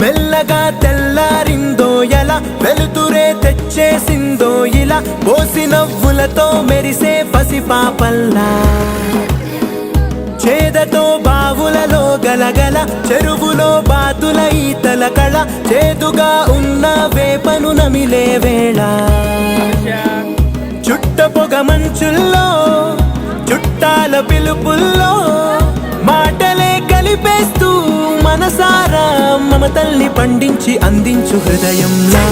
మెల్లగా తెల్లారిందో ఎలా, వెలుతురే తెచ్చేసిందో ఇలా, పోసి నవ్వులతో మెరిసే పసిపాపల్లా. చేదతో బావులలో గలగల, చెరువులో బాతుల ఈతల కళ, చేదుగా ఉన్న వేపను నమిలే వేళ. చుట్ట పొగ మంచుల్లో, చుట్టాల పిలుపుల్లో, మాటలే కలిపేస్తూ మనసారా మమతల్ని పండించి అందించు హృదయంలో.